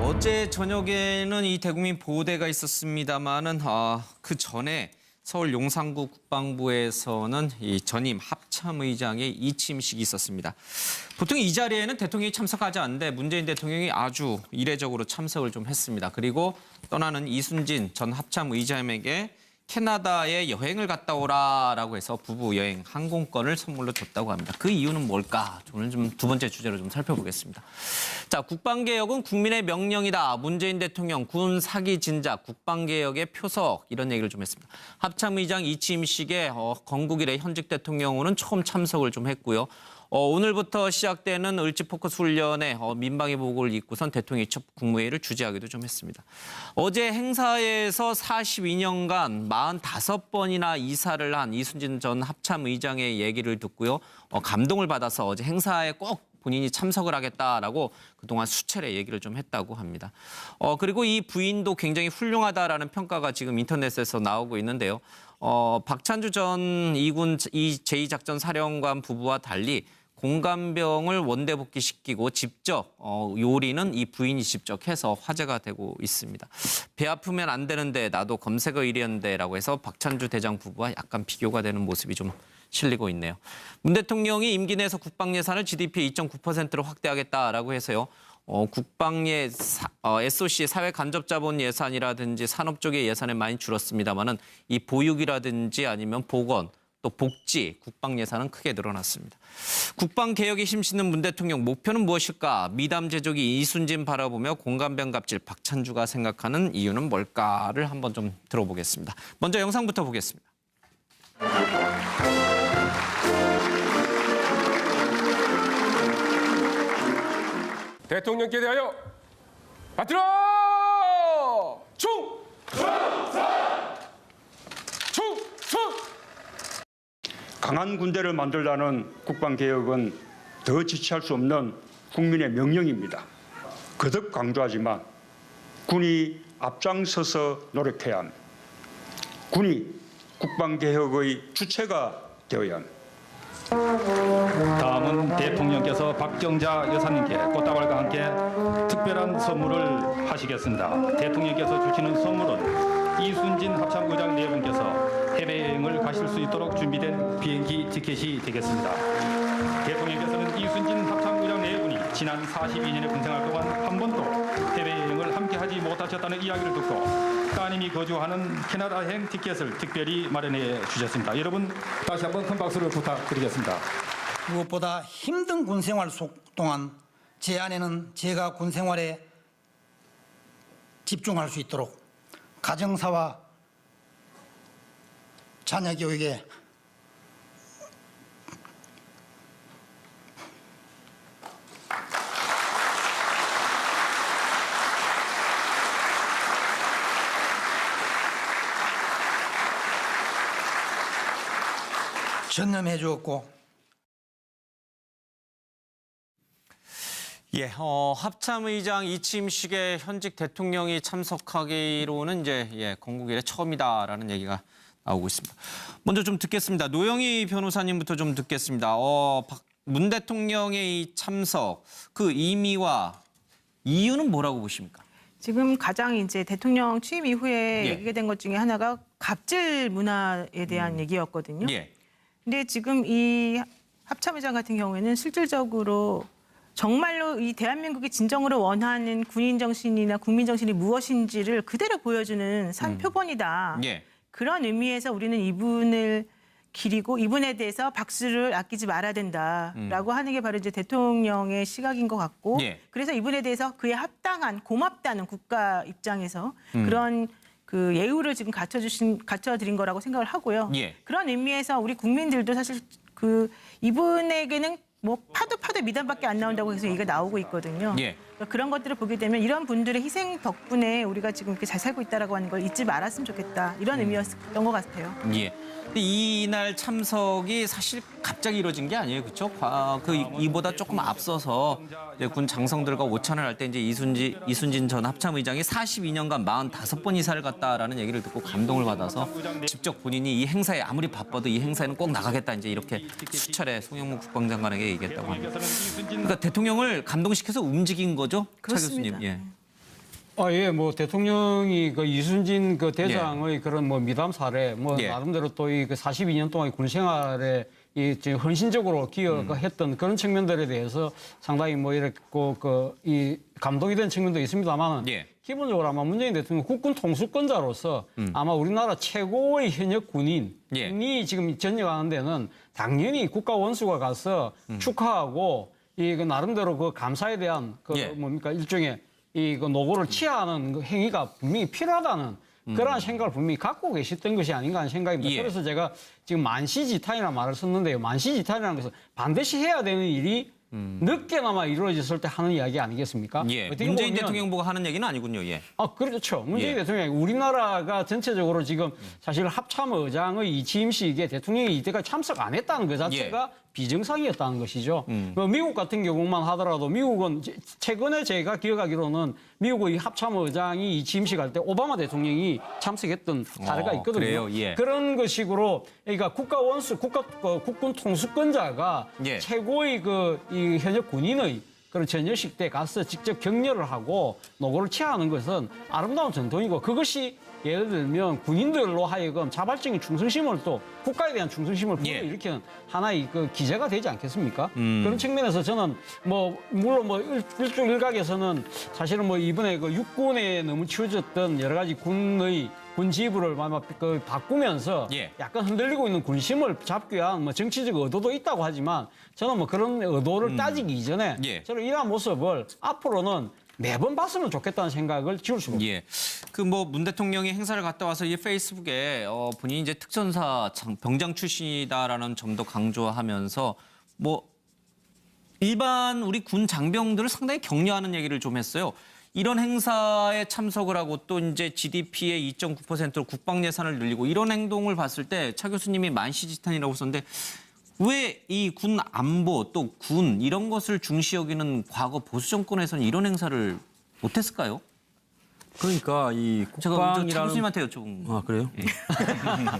어제 저녁에는 이 대국민 보호대가 있었습니다만은 그 전에 서울 용산구 국방부에서는 이 전임 합참의장의 이침식이 있었습니다. 보통 이 자리에는 대통령이 참석하지 않는데 문재인 대통령이 아주 이례적으로 참석을 좀 했습니다. 그리고 떠나는 이순진 전 합참의장에게 캐나다에 여행을 갔다 오라라고 해서 부부 여행 항공권을 선물로 줬다고 합니다. 그 이유는 뭘까? 오늘 좀 두 번째 주제로 좀 살펴보겠습니다. 자, 국방개혁은 국민의 명령이다. 문재인 대통령 군 사기 진작 국방개혁의 표석 이런 얘기를 좀 했습니다. 합참의장 이침식에 건국 이래 현직 대통령으로는 처음 참석을 좀 했고요. 오늘부터 시작되는 을지포커스 훈련에 민방위 복을 입고선 대통령이 첫 국무회의를 주재하기도 좀 했습니다. 어제 행사에서 42년간 45번이나 이사를 한 이순진 전 합참의장의 얘기를 듣고요. 감동을 받아서 어제 행사에 꼭 본인이 참석을 하겠다라고 그동안 수차례 얘기를 좀 했다고 합니다. 그리고 이 부인도 굉장히 훌륭하다라는 평가가 지금 인터넷에서 나오고 있는데요. 박찬주 전 이군 제2작전사령관 부부와 달리 공감병을 원대 복귀시키고 직접 요리는 이 부인이 직접 해서 화제가 되고 있습니다. 배 아프면 안 되는데 나도 검색어 1위였는데 라고 해서 박찬주 대장 부부와 약간 비교가 되는 모습이 좀 실리고 있네요. 문 대통령이 임기 내에서 국방 예산을 GDP의 2.9%로 확대하겠다라고 해서요. 국방의 SOC 사회 간접 자본 예산이라든지 산업 쪽의 예산이 많이 줄었습니다만은 이 보육이라든지 아니면 보건 또 복지, 국방 예산은 크게 늘어났습니다. 국방 개혁에 힘쓰는 문 대통령 목표는 무엇일까? 미담 제조기 이순진 바라보며 공감병 갑질 박찬주가 생각하는 이유는 뭘까를 한번 좀 들어보겠습니다. 먼저 영상부터 보겠습니다. 대통령께 대하여 받들어! 충성! 강한 군대를 만들라는 국방개혁은 더 지체할 수 없는 국민의 명령입니다. 거듭 강조하지만 군이 앞장서서 노력해야 합니다. 군이 국방개혁의 주체가 되어야 합니다. 다음은 대통령께서 박정자 여사님께 꽃다발과 함께 특별한 선물을 하시겠습니다. 대통령께서 주시는 선물은 이순진 합참의장 네 분께서 해외여행을 가실 수 있도록 준비된 비행기 티켓이 되겠습니다. 대통령께서는 이순진 합참의장 네 분이 지난 42년의 군생활 동안 한 번도 해외여행을 함께하지 못하셨다는 이야기를 듣고 따님이 거주하는 캐나다행 티켓을 특별히 마련해 주셨습니다. 여러분 다시 한번 큰 박수를 부탁드리겠습니다. 무엇보다 힘든 군생활 동안 제 아내는 제가 군생활에 집중할 수 있도록 가정사와 자녀 교육에 전념해 주었고 합참의장 이침식에 현직 대통령이 참석하기로는 이제 건국 이래 처음이다라는 얘기가 나오고 있습니다. 먼저 좀 듣겠습니다. 노영희 변호사님부터 좀 듣겠습니다. 문 대통령의 이 참석 그 의미와 이유는 뭐라고 보십니까? 지금 가장 이제 대통령 취임 이후에 얘기가 된 것 중에 하나가 갑질 문화에 대한 얘기였거든요. 근데 지금 이 합참의장 같은 경우에는 실질적으로 정말로 이 대한민국이 진정으로 원하는 군인 정신이나 국민 정신이 무엇인지를 그대로 보여주는 표본이다. 그런 의미에서 우리는 이분을 기리고 이분에 대해서 박수를 아끼지 말아야 된다라고 하는 게 바로 이제 대통령의 시각인 것 같고 그래서 이분에 대해서 그에 합당한 고맙다는 국가 입장에서 그런 그 예우를 지금 갖춰드린 거라고 생각을 하고요. 그런 의미에서 우리 국민들도 사실 그 이분에게는 뭐 파도 미담밖에 안 나온다고 해서 얘기가 나오고 있거든요. 그러니까 그런 것들을 보게 되면 이런 분들의 희생 덕분에 우리가 지금 이렇게 잘 살고 있다라고 하는 걸 잊지 말았으면 좋겠다. 이런 의미였던 것 같아요. 근데 이날 참석이 사실 갑자기 이루어진 게 아니에요, 그렇죠? 이보다 조금 앞서서 이제 군 장성들과 오찬을 할 때 이제 이순진 전 합참의장이 42년간 45번 이사를 갔다라는 얘기를 듣고 감동을 받아서 직접 본인이 이 행사에 아무리 바빠도 이 행사에는 꼭 나가겠다 이제 이렇게 수차례 송영무 국방장관에게 얘기했다고 합니다. 그러니까 대통령을 감동시켜서 움직인 거죠, 차 교수님. 그렇습니다. 예, 뭐 대통령이 그 이순진 그 대장의 그런 뭐 미담 사례, 뭐 나름대로 또 이 그 42년 동안 군 생활에 이 지금 헌신적으로 기여했던 그런 측면들에 대해서 상당히 뭐 이랬고 이 감동이 된 측면도 있습니다만 기본적으로 아마 문재인 대통령 국군 통수권자로서 아마 우리나라 최고의 현역 군인이 지금 전역하는 데는 당연히 국가 원수가 가서 축하하고 이 그 나름대로 그 감사에 대한 그 뭡니까 일종의 이 그 노고를 취하는 그 행위가 분명히 필요하다는 그러한 생각을 분명히 갖고 계셨던 것이 아닌가 하는 생각입니다. 그래서 제가 지금 만시지탄이라는 말을 썼는데요. 만시지탄이라는 것은 반드시 해야 되는 일이 늦게나마 이루어졌을 때 하는 이야기 아니겠습니까? 문재인 대통령 보고 하는 얘기는 아니군요. 그렇죠. 문재인 대통령이 우리나라가 전체적으로 지금 사실 합참의장의 이 취임식에 대통령이 이때까지 참석 안 했다는 것 자체가 비정상이었다는 것이죠. 미국 같은 경우만 하더라도 미국은 최근에 제가 기억하기로는 미국의 합참의장이 이 취임식 할 때 오바마 대통령이 참석했던 사례가 있거든요. 그런 것식으로 그러니까 국가 원수, 국군 통수권자가 최고의 이 현역 군인의 그런 전역식 때 가서 직접 격려를 하고 노고를 취하는 것은 아름다운 전통이고 그것이 예를 들면 군인들로 하여금 자발적인 충성심을 또 국가에 대한 충성심을 불러일으키는 하나의 그 기제가 되지 않겠습니까? 그런 측면에서 저는 뭐 물론 뭐 일종 일각에서는 사실은 뭐 이번에 그 육군에 너무 치워졌던 여러 가지 군의 군 지휘부를 바꾸면서 약간 흔들리고 있는 군심을 잡기 위한 뭐 정치적 의도도 있다고 하지만 저는 뭐 그런 의도를 따지기 이전에 저는 이러한 모습을 앞으로는 매번 봤으면 좋겠다는 생각을 지울 수가 없습니다. 그 뭐 문 대통령이 행사를 갔다 와서 이 페이스북에 본인이 이제 특전사 병장 출신이다라는 점도 강조하면서 뭐 일반 우리 군 장병들을 상당히 격려하는 얘기를 좀 했어요. 이런 행사에 참석을 하고 또 이제 GDP의 2.9%로 국방 예산을 늘리고 이런 행동을 봤을 때 차 교수님이 만시지탄이라고 썼는데 왜 이 군 안보 또 군 이런 것을 중시 여기는 과거 보수 정권에서는 이런 행사를 못했을까요? 그러니까 이 제가 국방이라는 차 교수님한테 여쭤본 그래요?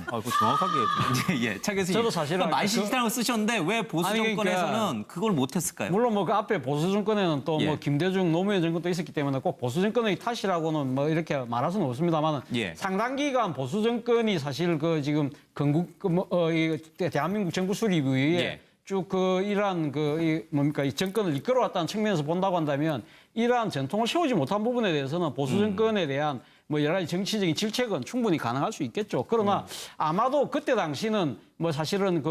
그거 정확하게 차 교수님. 저도 사실은 만시지탄이라고 쓰셨는데 왜 보수 정권에서는 그걸 못했을까요? 물론 뭐 그 앞에 보수 정권에는 또 뭐 김대중 노무현 정권도 있었기 때문에 꼭 보수 정권의 탓이라고는 뭐 이렇게 말할 수는 없습니다만 상당 기간 보수 정권이 사실 그 지금 대한민국 정부 수립 이후에 쭉 이러한 이 정권을 이끌어왔다는 측면에서 본다고 한다면 이러한 전통을 세우지 못한 부분에 대해서는 보수 정권에 대한 뭐 여러 가지 정치적인 질책은 충분히 가능할 수 있겠죠. 그러나 아마도 그때 당시는 뭐 사실은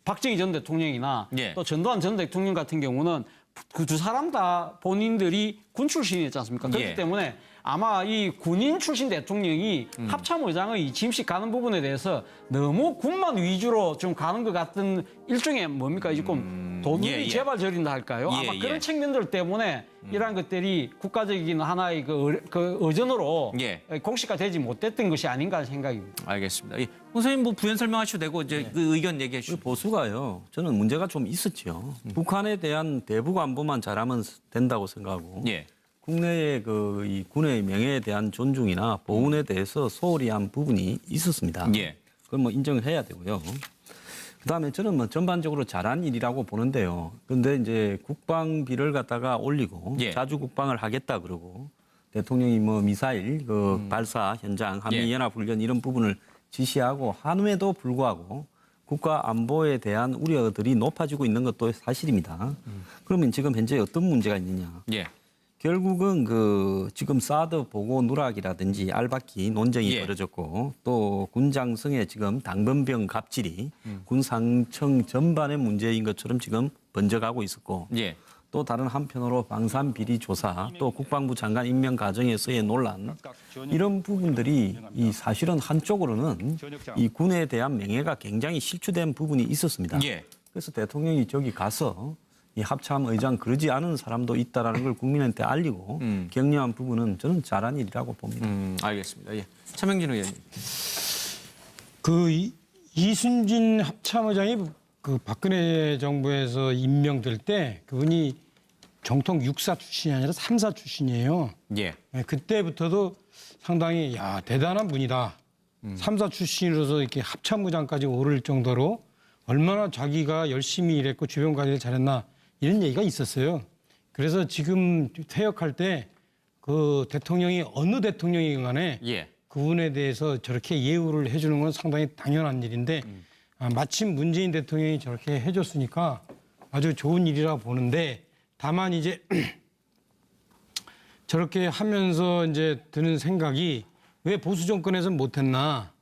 박정희 전 대통령이나 또 전두환 전 대통령 같은 경우는 그 두 사람 다 본인들이 군 출신이었지 않습니까? 그렇기 때문에 아마 이 군인 출신 대통령이 합참의장의 취임식 가는 부분에 대해서 너무 군만 위주로 좀 가는 것 같은 일종의 뭡니까? 조금 도둑이 제발 저린다 할까요? 아마 그런 측면들 때문에 이러한 것들이 국가적인 하나의 그 의전으로 공식화되지 못했던 것이 아닌가 하는 생각입니다. 알겠습니다. 선생님 뭐 부연 설명하셔도 되고 이제 그 의견 얘기해 주시죠. 보수가요. 저는 문제가 좀 있었죠. 북한에 대한 대북 안보만 잘하면 된다고 생각하고 국내의 이 군의 명예에 대한 존중이나 보훈에 대해서 소홀히 한 부분이 있었습니다. 그건 뭐 인정을 해야 되고요. 그다음에 저는 뭐 전반적으로 잘한 일이라고 보는데요. 그런데 이제 국방비를 갖다가 올리고 자주 국방을 하겠다 그러고 대통령이 뭐 미사일 발사 현장, 한미연합훈련 이런 부분을 지시하고 한음에도 불구하고 국가 안보에 대한 우려들이 높아지고 있는 것도 사실입니다. 그러면 지금 현재 어떤 문제가 있느냐? 결국은 지금 사드 보고 누락이라든지 알박기 논쟁이 벌어졌고 또 군장성의 지금 당번병 갑질이 군 상청 전반의 문제인 것처럼 지금 번져가고 있었고 또 다른 한편으로 방산 비리 조사 또 국방부 장관 임명 과정에서의 논란 이런 부분들이 이 사실은 한쪽으로는 이 군에 대한 명예가 굉장히 실추된 부분이 있었습니다. 그래서 대통령이 저기 가서 이 합참의장 그러지 않은 사람도 있다라는 걸 국민한테 알리고 격려한 부분은 저는 잘한 일이라고 봅니다. 알겠습니다. 차명진 의원님. 이순진 합참의장이 박근혜 정부에서 임명될 때 그분이 정통 육사 출신이 아니라 삼사 출신이에요. 그때부터도 상당히 대단한 분이다. 삼사 출신으로서 이렇게 합참의장까지 오를 정도로 얼마나 자기가 열심히 일했고 주변 관리를 잘했나 이런 얘기가 있었어요. 그래서 지금 퇴역할 때 그 대통령이 어느 대통령이건 간에 예. 그분에 대해서 저렇게 예우를 해주는 건 상당히 당연한 일인데 마침 문재인 대통령이 저렇게 해줬으니까 아주 좋은 일이라 보는데 다만 이제 저렇게 하면서 이제 드는 생각이 왜 보수 정권에서는 못했나?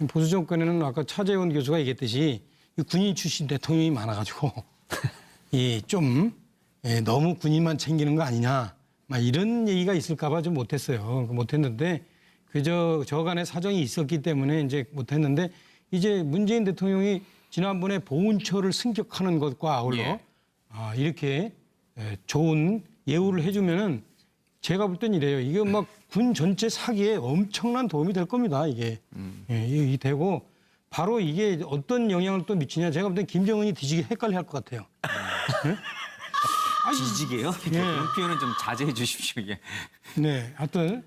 보수 정권에는 아까 차재원 교수가 얘기했듯이 군인 출신 대통령이 많아가지고 좀 너무 군인만 챙기는 거 아니냐? 막 이런 얘기가 있을까봐 좀 못했어요. 못했는데 그저 저간의 사정이 있었기 때문에 이제 못했는데 이제 문재인 대통령이 지난번에 보훈처를 승격하는 것과 아울러 이렇게 좋은 예우를 해주면은 제가 볼 땐 이래요. 이게 막 군 전체 사기에 엄청난 도움이 될 겁니다. 이게 이게 되고 바로 이게 어떤 영향을 또 미치냐. 제가 볼 땐 김정은이 뒤지게 헷갈려할 것 같아요. 뒤지게요? 그런 표현은 좀 자제해 주십시오. 예. 네, 하여튼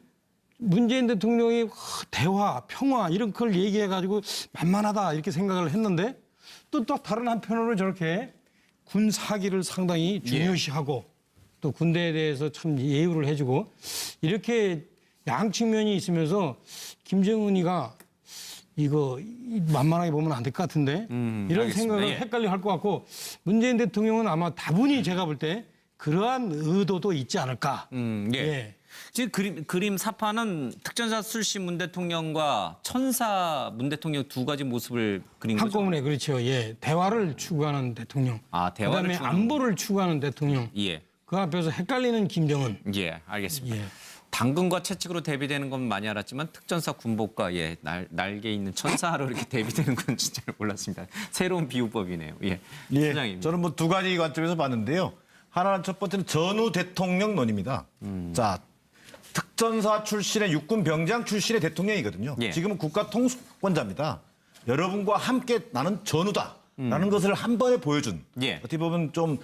문재인 대통령이 대화, 평화 이런 걸 얘기해가지고 만만하다 이렇게 생각을 했는데 또 다른 한편으로 저렇게 군 사기를 상당히 중요시하고 또 군대에 대해서 참 예우를 해주고 이렇게 양측면이 있으면서 김정은이가 이거 만만하게 보면 안 될 것 같은데 이런 알겠습니다. 생각을 예. 헷갈려 할 것 같고 문재인 대통령은 아마 다분히 제가 볼 때 그러한 의도도 있지 않을까. 예. 지금 그림 사파는 특전사 출신 문 대통령과 천사 문 대통령 두 가지 모습을 그린 거죠. 한꺼번에 그렇죠. 예, 대화를 추구하는 대통령. 대화를 그다음에 추구하는 안보를 추구하는 대통령. 예. 그 앞에서 헷갈리는 김정은. 예, 알겠습니다. 예. 당근과 채찍으로 대비되는 건 많이 알았지만 특전사 군복과 날개 있는 천사로 이렇게 대비되는 건 진짜 몰랐습니다. 새로운 비유법이네요. 예. 소장님. 저는 뭐 두 가지 관점에서 봤는데요. 하나는 첫 번째는 전후 대통령론입니다. 자, 특전사 출신의 육군 병장 출신의 대통령이거든요. 예. 지금은 국가 통수권자입니다. 여러분과 함께 나는 전우다. 라는 것을 한 번에 보여준 예. 어떻게 보면 좀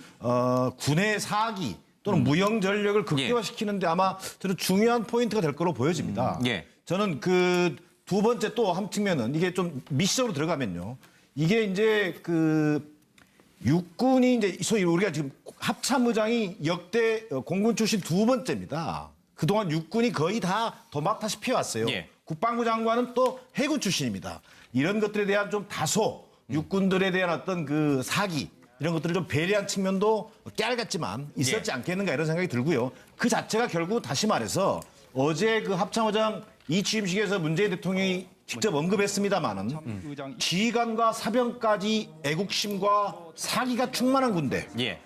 군의 사기 또는 무형 전력을 극대화시키는데 아마 저는 중요한 포인트가 될 거로 보여집니다. 예. 저는 그 두 번째 또 한 측면은 이게 좀 미시적으로 들어가면요. 이게 이제 그 육군이 이제 소위 우리가 지금 합참의장이 역대 공군 출신 두 번째입니다. 그동안 육군이 거의 다 도맡아시피 왔어요. 예. 국방부 장관은 또 해군 출신입니다. 이런 것들에 대한 좀 다소 육군들에 대한 어떤 그 사기 이런 것들을 좀 배려한 측면도 깨알같지만 있었지 않겠는가 이런 생각이 들고요. 그 자체가 결국 다시 말해서 어제 그 합참의장 이 취임식에서 문재인 대통령이 직접 언급했습니다마는 지휘관과 사병까지 애국심과 사기가 충만한 군대. 예.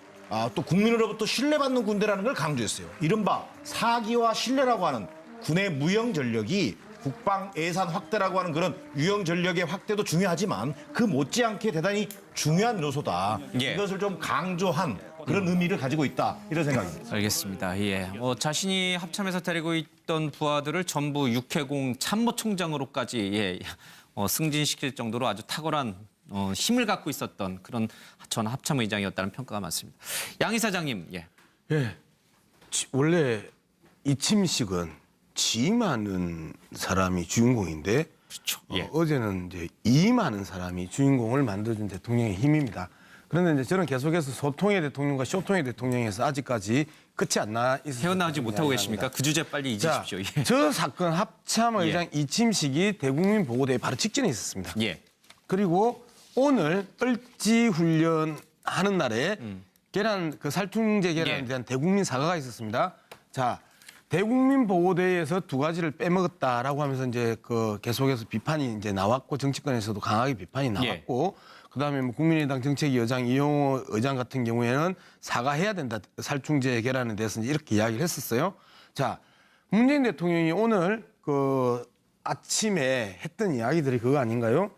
또 국민으로부터 신뢰받는 군대라는 걸 강조했어요. 이른바 사기와 신뢰라고 하는 군의 무형 전력이 국방 예산 확대라고 하는 그런 유형 전력의 확대도 중요하지만 그 못지않게 대단히 중요한 요소다. 예. 이것을 좀 강조한 그런 의미를 가지고 있다. 이런 생각입니다. 알겠습니다. 예. 자신이 합참에서 데리고 있던 부하들을 전부 육해공 참모총장으로까지 승진시킬 정도로 아주 탁월한 힘을 갖고 있었던 그런 전 합참의장이었다는 평가가 많습니다. 양 이사장님. 예. 예. 원래 이 취임식은 지휘하는 사람이 주인공인데 그렇죠. 예. 어제는 이제 임하는 사람이 주인공을 만들어준 대통령의 힘입니다. 그런데 이제 저는 계속해서 소통의 대통령과 쇼통의 대통령에서 아직까지 끝이 안 나 있어서 헤어나오지 못하고 계십니까? 그 주제 빨리 잊으십시오. 예. 저 사건 합참의장 이 취임식이 대국민 보고대회 바로 직전에 있었습니다. 예. 그리고 오늘 을지 훈련 하는 날에 계란 그 살충제 계란에 대한 대국민 사과가 있었습니다. 자, 대국민 보고대회에서 두 가지를 빼먹었다라고 하면서 이제 그 계속해서 비판이 이제 나왔고 정치권에서도 강하게 비판이 나왔고 그다음에 뭐 국민의당 정책위 의장 이용호 의장 같은 경우에는 사과해야 된다. 살충제 계란에 대해서 이렇게 이야기를 했었어요. 자, 문재인 대통령이 오늘 그 아침에 했던 이야기들이 그거 아닌가요?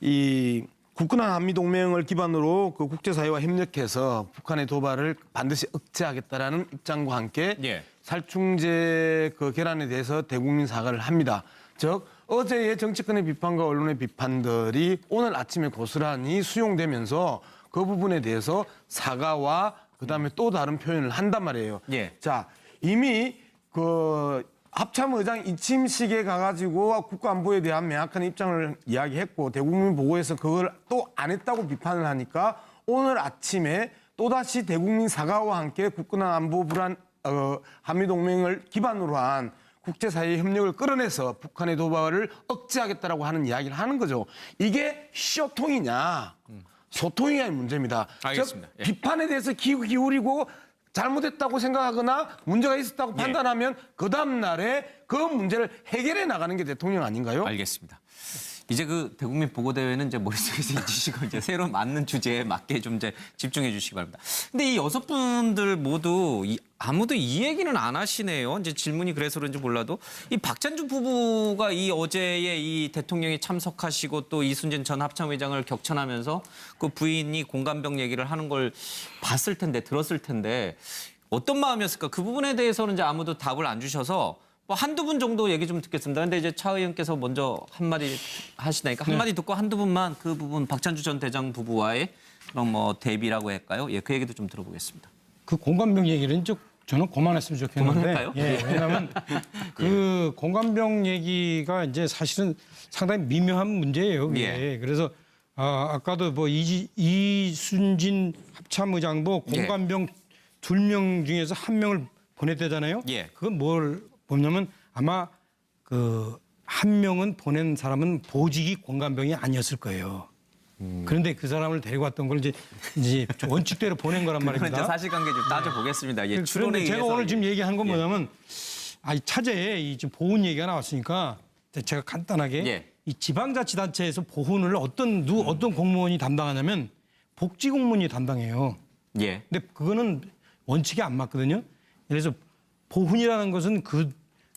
이 굳건한 한미동맹을 기반으로 그 국제사회와 협력해서 북한의 도발을 반드시 억제하겠다라는 입장과 함께 살충제 그 계란에 대해서 대국민 사과를 합니다. 즉 어제의 정치권의 비판과 언론의 비판들이 오늘 아침에 고스란히 수용되면서 그 부분에 대해서 사과와 그다음에 또 다른 표현을 한단 말이에요. 자, 이미 그 합참의장 이 취임식에 가가지고 국가안보에 대한 명확한 입장을 이야기했고 대국민 보고에서 그걸 또 안 했다고 비판을 하니까 오늘 아침에 또다시 대국민 사과와 함께 굳건한 안보 불안 한미동맹을 기반으로 한 국제사회의 협력을 끌어내서 북한의 도발을 억제하겠다라고 하는 이야기를 하는 거죠. 이게 쇼통이냐 소통이냐의 문제입니다. 알겠습니다. 즉 비판에 대해서 기울이고 잘못했다고 생각하거나 문제가 있었다고 판단하면 그 다음 날에 그 문제를 해결해 나가는 게 대통령 아닌가요? 알겠습니다. 이제 그 대국민 보고대회는 이제 머릿속에서 잊으시고 이제 새로 맞는 주제에 맞게 좀 이제 집중해 주시기 바랍니다. 근데 이 6분들 모두 아무도 이 얘기는 안 하시네요. 이제 질문이 그래서 그런지 몰라도 이 박찬주 부부가 이 어제에 이 대통령이 참석하시고 또 이순신 전 합참의장을 격찬하면서 그 부인이 공감병 얘기를 하는 걸 봤을 텐데 들었을 텐데 어떤 마음이었을까? 그 부분에 대해서는 이제 아무도 답을 안 주셔서 뭐 한두 분 정도 얘기 좀 듣겠습니다. 근데 이제 차 의원께서 먼저 한마디 하시다니까 한마디 듣고 한두 분만 그 부분 박찬주 전 대장 부부와의 그런 뭐 대비라고 할까요? 예, 그 얘기도 좀 들어보겠습니다. 그 공감병 얘기는 저는 그만했으면 좋겠는데. 그만할까요? 예, 왜냐하면 그 공감병 얘기가 이제 사실은 상당히 미묘한 문제예요. 그게. 예. 그래서 아까도 뭐 이순진 합참의장도 공감병 2명 중에서 1명을 보냈대잖아요. 예. 그건 뭘 보냐면 아마 그 1명은 보낸 사람은 보직이 공감병이 아니었을 거예요. 그런데 그 사람을 데리고 왔던 걸 이제 원칙대로 보낸 거란 그건 말입니다. 이제 사실관계 좀 따져보겠습니다. 예, 추론에 그런데 제가 의해서 오늘 지금 얘기한 건 예. 뭐냐면 이 차제에 이 지금 보훈 얘기가 나왔으니까 제가 간단하게 예. 이 지방자치단체에서 보훈을 어떤 공무원이 담당하냐면 복지공무원이 담당해요. 예. 근데 그거는 원칙에 안 맞거든요. 그래서 보훈이라는 것은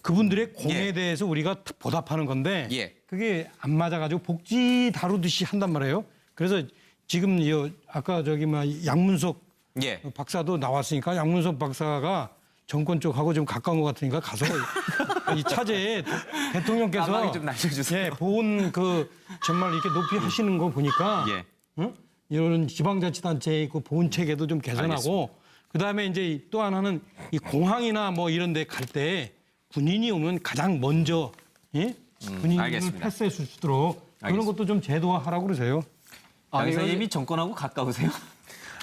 그분들의 공에 예. 대해서 우리가 보답하는 건데 예. 그게 안 맞아가지고 복지 다루듯이 한단 말이에요. 그래서 지금 아까 양문석 예. 박사도 나왔으니까 양문석 박사가 정권 쪽하고 좀 가까운 것 같으니까 가서 이 차제에 대통령께서 가망이 좀 날려주세요. 예, 보훈 정말 이렇게 높이 하시는 거 보니까 예. 응? 이런 지방자치단체의 그 보훈 체계도 좀 개선하고 알겠습니다. 그다음에 이제 또 하나는 이 공항이나 뭐 이런 데 갈 때 군인이 오면 가장 먼저 군인을 알겠습니다. 패스해 줄 수 있도록 그런 것도 좀 제도화하라고 그러세요. 양 의원님이 정권하고 가까우세요?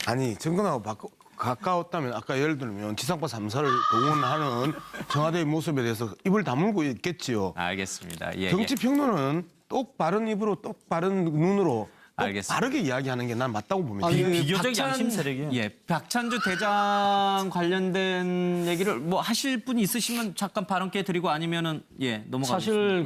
아니 정권하고 가까웠다면 아까 예를 들면 지상파 3사를 동원하는 청와대의 모습에 대해서 입을 다물고 있겠지요. 알겠습니다. 예, 정치 평론은 똑바른 입으로 똑바른 눈으로 알겠습니다. 바르게 이야기하는 게 난 맞다고 봅니다. 비교적 양심 세력이에요. 예, 박찬주 대장 관련된 얘기를 뭐 하실 분이 있으시면 잠깐 발언 기회 드리고 아니면은 넘어가겠습니다. 사실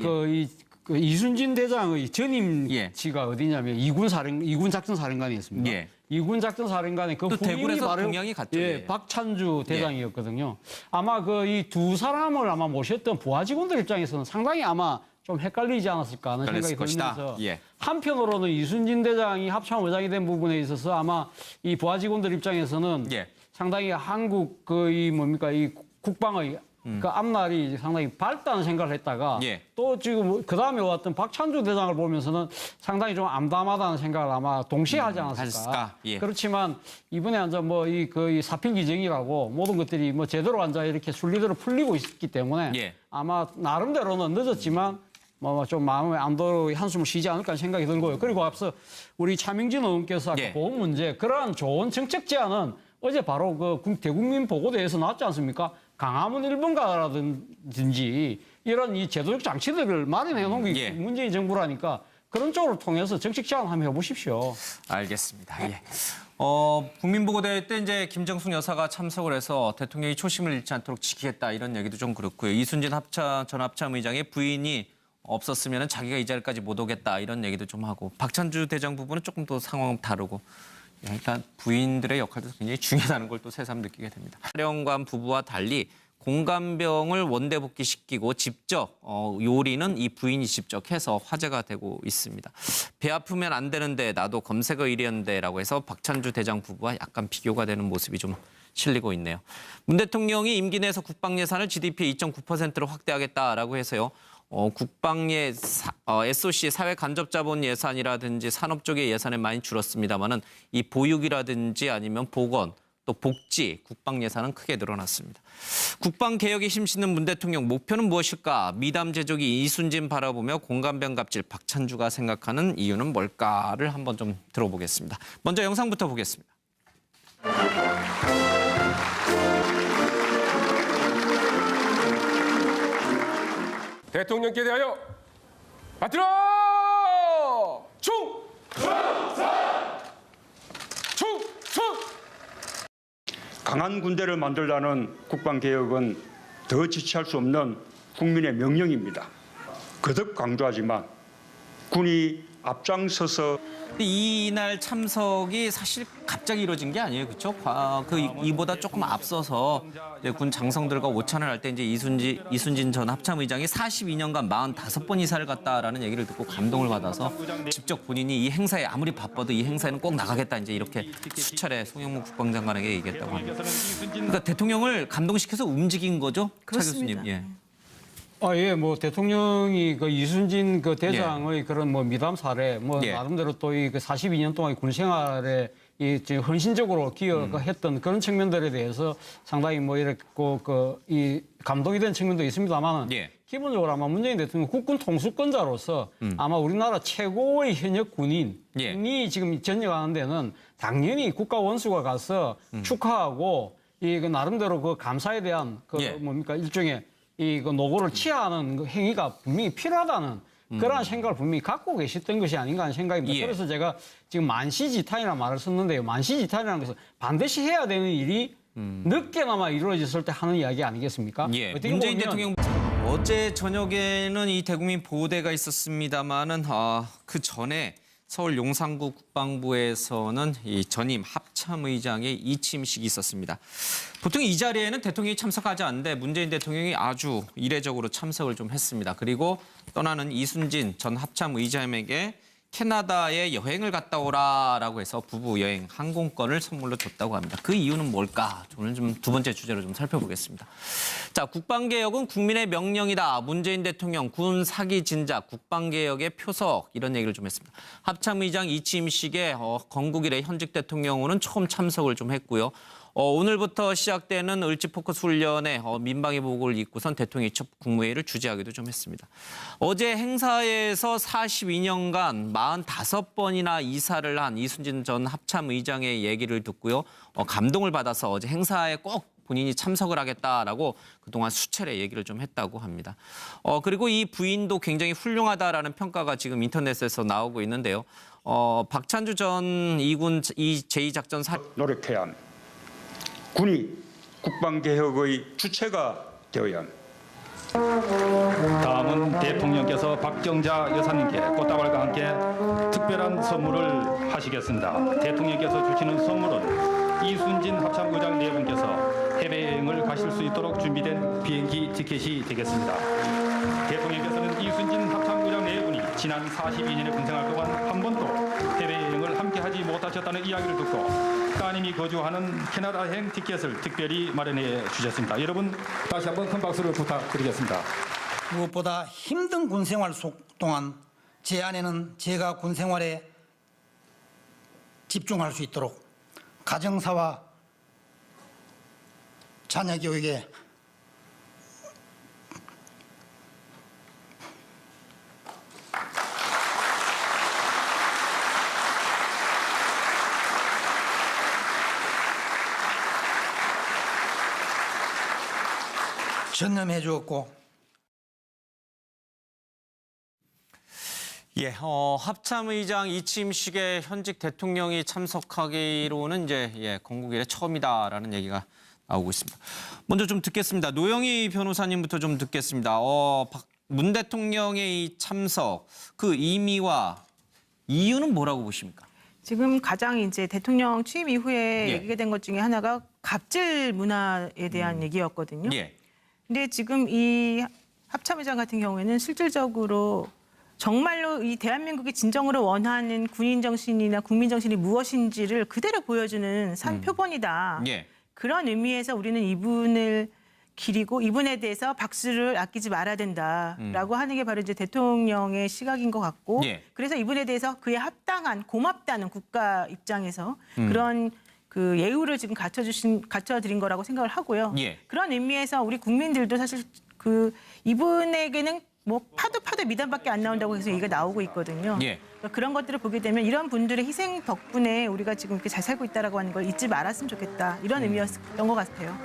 그 이순진 대장의 전임지가 어디냐면 이군 작전 사령관이었습니다. 예. 이군 작전 사령관의 그 또 후임이 대구에서 바로 동양이 갔죠. 예, 예. 박찬주 대장이었거든요. 아마 이 두 사람을 아마 모셨던 부하 직원들 입장에서는 상당히 아마 좀 헷갈리지 않았을까 하는 생각이 것이다. 들면서 예. 한편으로는 이순진 대장이 합참의장이 된 부분에 있어서 아마 이 부하 직원들 입장에서는 예. 상당히 한국 이 국방의 그 앞날이 상당히 밝다는 생각을 했다가 예. 또 지금 그 다음에 왔던 박찬주 대장을 보면서는 상당히 좀 암담하다는 생각을 아마 동시에 하지 않았을까. 하셨을까? 예. 그렇지만 이번에 완전 이 사필 기정이라고 모든 것들이 뭐 제대로 완전 이렇게 순리대로 풀리고 있기 때문에 예. 아마 나름대로는 늦었지만 좀 마음에 안도로 한숨을 쉬지 않을까 하는 생각이 들고요. 그리고 앞서 우리 차명진 의원께서 아까 예. 보험 문제 그러한 좋은 정책 제안은 어제 바로 대국민 보고대에서 나왔지 않습니까? 강화문 1번가라든지 이런 이 제도적 장치들을 마련해 놓은 게 예. 문재인 정부라니까 그런 쪽으로 통해서 정책 제안 한번 해보십시오. 알겠습니다. 예. 국민보고대회 때 이제 김정숙 여사가 참석을 해서 대통령이 초심을 잃지 않도록 지키겠다 이런 얘기도 좀 그렇고요. 이순진 전 합참의장의 부인이 없었으면 자기가 이 자리까지 못 오겠다 이런 얘기도 좀 하고 박찬주 대장 부분은 조금 더 상황은 다르고 일단 부인들의 역할도 굉장히 중요하다는 걸 또 새삼 느끼게 됩니다. 사령관 부부와 달리 공감병을 원대 복귀시키고 직접 요리는 이 부인이 직접 해서 화제가 되고 있습니다. 배 아프면 안 되는데 나도 검색어 1위였는데라고 해서 박찬주 대장 부부와 약간 비교가 되는 모습이 좀 실리고 있네요. 문 대통령이 임기 내에서 국방 예산을 GDP의 2.9%로 확대하겠다라고 해서요. 국방의 SOC 사회 간접 자본 예산이라든지 산업 쪽의 예산이 많이 줄었습니다만은 이 보육이라든지 아니면 보건 또 복지 국방 예산은 크게 늘어났습니다. 국방 개혁에 힘쓰는 문 대통령 목표는 무엇일까? 미담 제조기 이순진 바라보며 공감병 갑질 박찬주가 생각하는 이유는 뭘까를 한번 좀 들어보겠습니다. 먼저 영상부터 보겠습니다. 대통령께 대하여 받들어 충성! 강한 군대를 만들라는 국방개혁은 더 지체할 수 없는 국민의 명령입니다. 거듭 강조하지만 군이 앞장서서 이날 참석이 사실 갑자기 이루어진 게 아니에요, 그렇죠? 이보다 조금 앞서서 이제 군 장성들과 오찬을 할 때 이제 이순진 전 합참의장이 42년간 45번 이사를 갔다라는 얘기를 듣고 감동을 받아서 직접 본인이 이 행사에 아무리 바빠도 이 행사에는 꼭 나가겠다 이제 이렇게 수차례 송영무 국방장관에게 얘기했다고 합니다. 그러니까 대통령을 감동시켜서 움직인 거죠, 차 교수님. 예. 예, 뭐 대통령이 그 이순진 그 대장의 그런 뭐 미담 사례, 뭐 나름대로 또 이 그 42년 동안 군 생활에 이 헌신적으로 기여했던 그런 측면들에 대해서 상당히 뭐 이렇게 이 감동이 된 측면도 있습니다만 기본적으로 아마 문재인 대통령 국군 통수권자로서 아마 우리나라 최고의 현역 군인이 지금 전역하는 데는 당연히 국가 원수가 가서 축하하고 이 그 나름대로 그 감사에 대한 그 뭡니까 일종의 이 그 노고를 취하는 그 행위가 분명히 필요하다는 그러한 생각을 분명히 갖고 계셨던 것이 아닌가 하는 생각입니다. 그래서 제가 지금 만시지탄이라는 말을 썼는데요. 만시지탄이라는 것은 반드시 해야 되는 일이 늦게나마 이루어졌을 때 하는 이야기 아니겠습니까? 문재인 대통령 어제 저녁에는 이 대국민 보호대가 있었습니다마는 그 전에 서울 용산구 국방부에서는 이 전임 합참의장의 이침식이 있었습니다. 보통 이 자리에는 대통령이 참석하지 않는데 문재인 대통령이 아주 이례적으로 참석을 좀 했습니다. 그리고 떠나는 이순진 전 합참의장에게 캐나다에 여행을 갔다 오라라고 해서 부부 여행 항공권을 선물로 줬다고 합니다. 그 이유는 뭘까? 오늘 좀 두 번째 주제로 좀 살펴보겠습니다. 자, 국방개혁은 국민의 명령이다. 문재인 대통령 군 사기 진작 국방개혁의 표석 이런 얘기를 좀 했습니다. 합참의장 이침식에 건국 이래 현직 대통령은 처음 참석을 좀 했고요. 오늘부터 시작되는 을지포커스 훈련에 민방위 복을 입고선 대통령이 첫 국무회의를 주재하기도 좀 했습니다. 어제 행사에서 42년간 45번이나 이사를 한 이순진 전 합참의장의 얘기를 듣고요. 감동을 받아서 어제 행사에 꼭 본인이 참석을 하겠다라고 그동안 수차례 얘기를 좀 했다고 합니다. 그리고 이 부인도 굉장히 훌륭하다라는 평가가 지금 인터넷에서 나오고 있는데요. 박찬주 전 이군 제2작전사 노력해야 합니다. 군이 국방개혁의 주체가 되어야 합니다. 다음은 대통령께서 박정자 여사님께 꽃다발과 함께 특별한 선물을 하시겠습니다. 대통령께서 주시는 선물은 이순진 합참의장 네 분께서 해외여행을 가실 수 있도록 준비된 비행기 티켓이 되겠습니다. 대통령께서는 이순진 합참의장 네 분이 지난 42년의 군생활 동안 한 번도 해외여행을 함께 하지 못하셨다는 이야기를 듣고 따님이 거주하는 캐나다행 티켓을 특별히 마련해 주셨습니다. 여러분 다시 한번 큰 박수를 부탁드리겠습니다. 무엇보다 힘든 군생활 동안 제 아내는 제가 군생활에 집중할 수 있도록 가정사와 자녀 교육에 전념해 주었고 합참의장 이침식에 현직 대통령이 참석하기로는 이제 건국 이래 처음이다라는 얘기가 나오고 있습니다. 먼저 좀 듣겠습니다. 노영희 변호사님부터 좀 듣겠습니다. 문 대통령의 이 참석 그 의미와 이유는 뭐라고 보십니까? 지금 가장 이제 대통령 취임 이후에 얘기가 된 것 중에 하나가 갑질 문화에 대한 얘기였거든요. 근데 지금 이 합참의장 같은 경우에는 실질적으로 정말로 이 대한민국이 진정으로 원하는 군인 정신이나 국민 정신이 무엇인지를 그대로 보여주는 산표본이다. 그런 의미에서 우리는 이분을 기리고 이분에 대해서 박수를 아끼지 말아야 된다라고 하는 게 바로 이제 대통령의 시각인 것 같고 그래서 이분에 대해서 그에 합당한 고맙다는 국가 입장에서 그런 그 예우를 지금 갖춰드린 거라고 생각을 하고요. 그런 의미에서 우리 국민들도 사실 그 이분에게는 뭐 파도 미담밖에 안 나온다고 해서 얘기가 나오고 있거든요. 그러니까 그런 것들을 보게 되면 이런 분들의 희생 덕분에 우리가 지금 이렇게 잘 살고 있다라고 하는 걸 잊지 말았으면 좋겠다. 이런 의미였던 것 같아요.